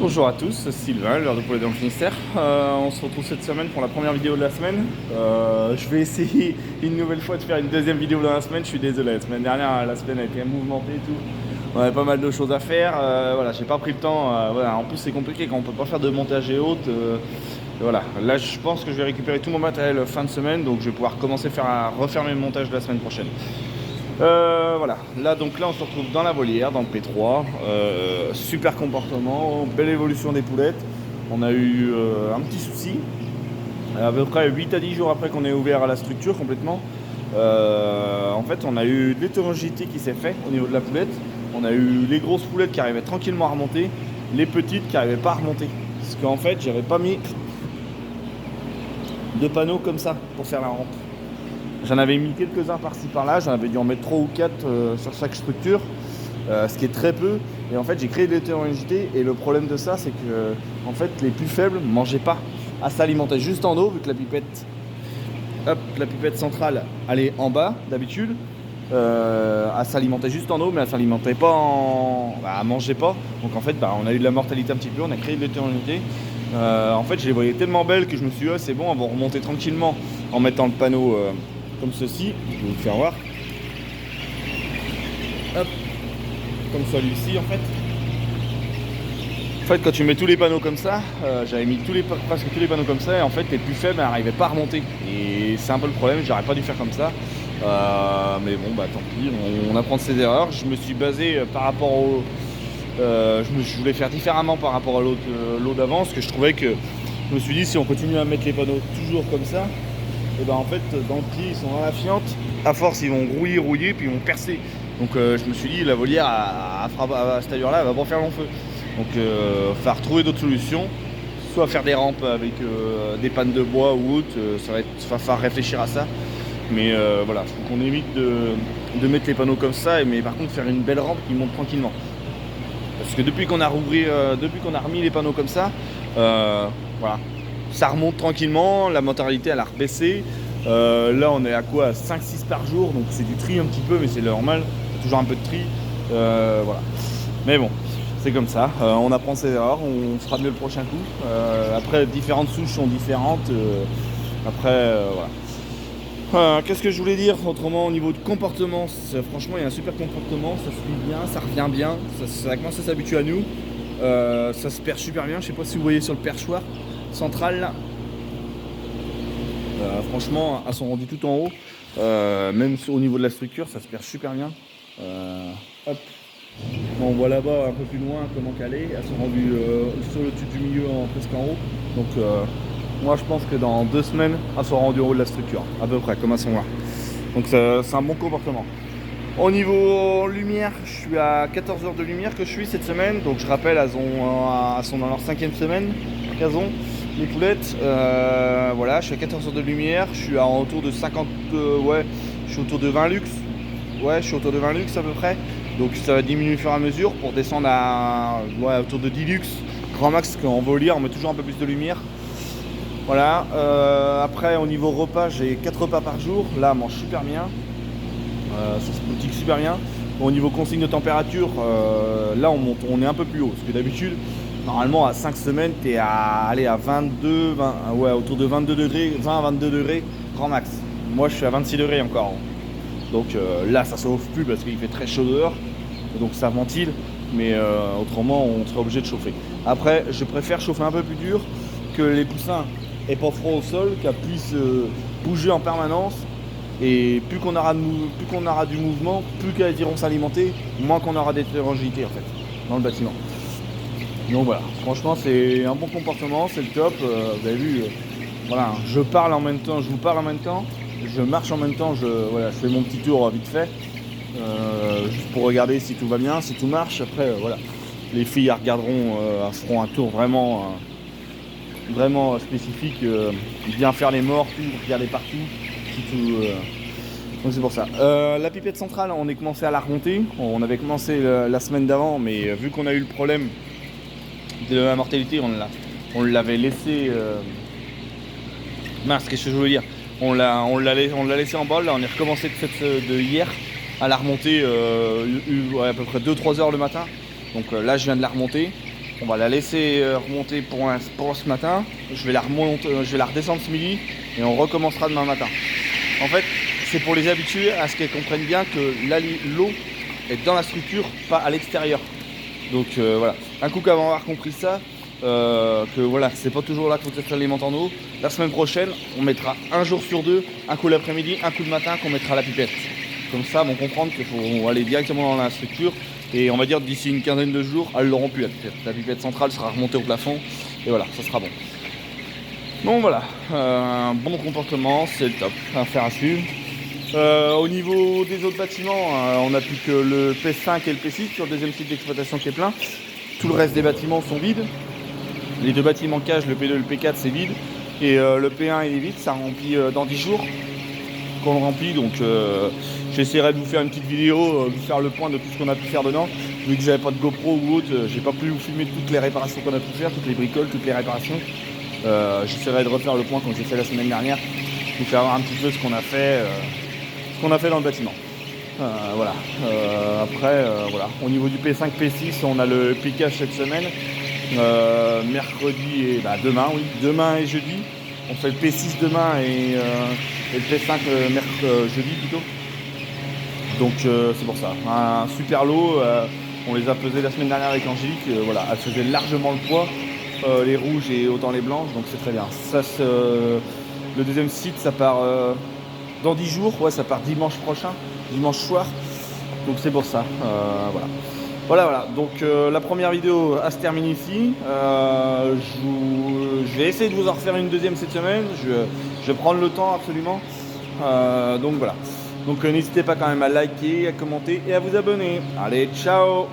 Bonjour à tous, c'est Sylvain, l'heure de poulet dans le Finistère. On se retrouve cette semaine pour la première vidéo de la semaine. Je vais essayer une nouvelle fois de faire une deuxième vidéo dans la semaine. Je suis désolé, la semaine dernière, la semaine a été mouvementée et tout. On avait pas mal de choses à faire. Voilà, j'ai pas pris le temps. Voilà. En plus, c'est compliqué quand on peut pas faire de montage et autres. Voilà, là je pense que je vais récupérer tout mon matériel fin de semaine, donc je vais pouvoir commencer à refaire mes montages de la semaine prochaine. Voilà, là on se retrouve dans la volière, dans le P3, super comportement, belle évolution des poulettes. On a eu un petit souci, à peu près 8 à 10 jours après qu'on ait ouvert à la structure complètement. En fait on a eu de l'hétérogénéité qui s'est fait au niveau de la poulette. On a eu les grosses poulettes qui arrivaient tranquillement à remonter, les petites qui n'arrivaient pas à remonter. Parce qu'en fait j'avais pas mis de panneaux comme ça pour faire la rampe. J'en avais mis quelques-uns par-ci par-là, j'en avais dû en mettre 3 ou 4 sur chaque structure, ce qui est très peu. Et en fait j'ai créé de l'hétérogénéité et le problème de ça c'est que en fait les plus faibles ne mangeaient pas à s'alimenter juste en eau, vu que la pipette centrale allait en bas d'habitude, à s'alimenter juste en eau, mais elle s'alimentait pas elle mangeait pas. Donc en fait on a eu de la mortalité un petit peu, on a créé de l'hétérogénéité. En fait je les voyais tellement belles que je me suis dit c'est bon, elles vont remonter tranquillement en mettant le panneau comme ceci, je vais vous faire voir. Hop, comme celui-ci en fait. En fait, quand tu mets tous les panneaux comme ça, j'avais mis presque tous les panneaux comme ça, et en fait, les plus faibles n'arrivaient pas à remonter. Et c'est un peu le problème, j'aurais pas dû faire comme ça. Mais bon, bah tant pis, on apprend de ses erreurs. Je me suis basé par rapport au. Je voulais faire différemment par rapport à l'eau d'avant, parce que je trouvais que. Je me suis dit, si on continue à mettre les panneaux toujours comme ça, et ben en fait dans le pied ils sont dans la fiente, à force ils vont rouiller puis ils vont percer. Donc je me suis dit la volière à cette allure là elle va pas faire long feu. Donc faire trouver d'autres solutions, soit faire des rampes avec des pannes de bois ou autre, ça va falloir réfléchir à ça. Mais voilà, il faut qu'on évite de mettre les panneaux comme ça, mais par contre faire une belle rampe qui monte tranquillement. Parce que depuis qu'on a remis les panneaux comme ça, voilà, ça remonte tranquillement, la mortalité elle a rebaissé. Là on est à quoi, 5-6 par jour, donc c'est du tri un petit peu, mais c'est normal, toujours un peu de tri. Voilà. Mais bon, c'est comme ça, on apprend ses erreurs, on fera mieux le prochain coup. Après, différentes souches sont différentes. Voilà. Qu'est-ce que je voulais dire autrement au niveau de comportement, franchement il y a un super comportement, ça se vit bien, ça revient bien, ça commence à s'habituer à nous. Ça se perche super bien, je sais pas si vous voyez sur le perchoir central là. Franchement, elles sont rendues tout en haut, même au niveau de la structure, ça se perche super bien. Hop. Bon, on voit là-bas un peu plus loin comment qu'elle est. Elles sont rendues sur le dessus du milieu, presque en haut. Donc, moi je pense que dans 2 semaines, elles seront rendues en haut de la structure, à peu près comme elles sont là. Donc, c'est un bon comportement. Au niveau lumière, je suis à 14 heures de lumière que je suis cette semaine. Donc, je rappelle, elles sont dans leur 5e semaine qu'elles ont. Les poulettes, voilà, je suis à 14 heures de lumière, je suis à autour de 50, ouais, je suis autour de 20 lux, ouais, je suis autour de 20 lux à peu près, donc ça va diminuer au fur et à mesure pour descendre à, ouais, autour de 10 lux, grand max, qu'en volière, on met toujours un peu plus de lumière, voilà. Après, au niveau repas, j'ai 4 repas par jour, là, elle mange super bien, ça se politique super bien. Au niveau consigne de température, là, on est un peu plus haut, parce que d'habitude, normalement, à 5 semaines, tu es à 22, ouais, autour de 22 degrés, 20 à 22 degrés, grand max. Moi, je suis à 26 degrés encore. Donc là, ça ne chauffe plus parce qu'il fait très chaud dehors. Donc ça ventile. Mais autrement, on sera obligé de chauffer. Après, je préfère chauffer un peu plus dur, que les poussins aient pas froid au sol, qu'elles puissent bouger en permanence. Et plus qu'on aura du mouvement, plus qu'elles iront s'alimenter, moins qu'on aura d'hétérogénéité en fait, dans le bâtiment. Donc voilà, franchement c'est un bon comportement, c'est le top. Vous avez vu, voilà, je parle en même temps, je vous parle en même temps, je marche en même temps, voilà, je fais mon petit tour vite fait, juste pour regarder si tout va bien, si tout marche. Après voilà, les filles elles regarderont, elles feront un tour vraiment spécifique, bien faire les morts, tout, regarder partout, donc c'est pour ça. La pipette centrale, on est commencé à la remonter, on avait commencé la semaine d'avant, mais vu qu'on a eu le problème de la mortalité, on l'avait laissé. Mince, qu'est-ce que je veux dire, on l'a laissé en bas. Là, on est recommencé de hier à la remonter, ouais, à peu près 2-3 heures le matin. Donc là, je viens de la remonter. On va la laisser remonter pour ce matin. Je vais la redescendre ce midi et on recommencera demain matin. En fait, c'est pour les habituer à ce qu'elles comprennent bien que l'eau est dans la structure, pas à l'extérieur. Donc voilà, un coup qu'avant avoir compris ça, que voilà, c'est pas toujours là qu'il faut que ça s'alimente en eau. La semaine prochaine, on mettra un jour sur deux, un coup l'après-midi, un coup le matin, qu'on mettra la pipette. Comme ça, vont comprendre qu'il faut aller directement dans la structure. Et on va dire d'ici une quinzaine de jours, elles l'auront plus la pipette. La pipette centrale sera remontée au plafond. Et voilà, ça sera bon. Donc voilà, un bon comportement, c'est le top. Affaire à suivre. Au niveau des autres bâtiments, on n'a plus que le P5 et le P6 sur le deuxième site d'exploitation qui est plein. Tout le reste des bâtiments sont vides. Les deux bâtiments cage, le P2 et le P4, c'est vide. Et le P1 il est vide, ça remplit dans 10 jours qu'on le remplit. Donc j'essaierai de vous faire une petite vidéo, vous faire le point de tout ce qu'on a pu faire dedans. Vu que j'avais pas de GoPro ou autre, j'ai pas pu vous filmer toutes les réparations qu'on a pu faire, toutes les bricoles, toutes les réparations. J'essaierai de refaire le point comme j'ai fait la semaine dernière, vous faire voir un petit peu ce qu'on a fait dans le bâtiment. Voilà. Après, voilà. Au niveau du P5, P6, on a le piquage cette semaine. Mercredi et demain, oui. Demain et jeudi. On fait le P6 demain et le P5 jeudi plutôt. Donc c'est pour ça. Un super lot. On les a pesés la semaine dernière avec Angélique. Voilà, elles faisaient largement le poids. Les rouges et autant les blanches. Donc c'est très bien. Ça, le deuxième site, ça part dans 10 jours. Ouais, ça part dimanche prochain. Dimanche soir. Donc c'est pour ça. Voilà. Donc la première vidéo se termine ici. Je vais essayer de vous en refaire une deuxième cette semaine. Je vais prendre le temps absolument. Donc voilà. Donc n'hésitez pas quand même à liker, à commenter et à vous abonner. Allez, ciao!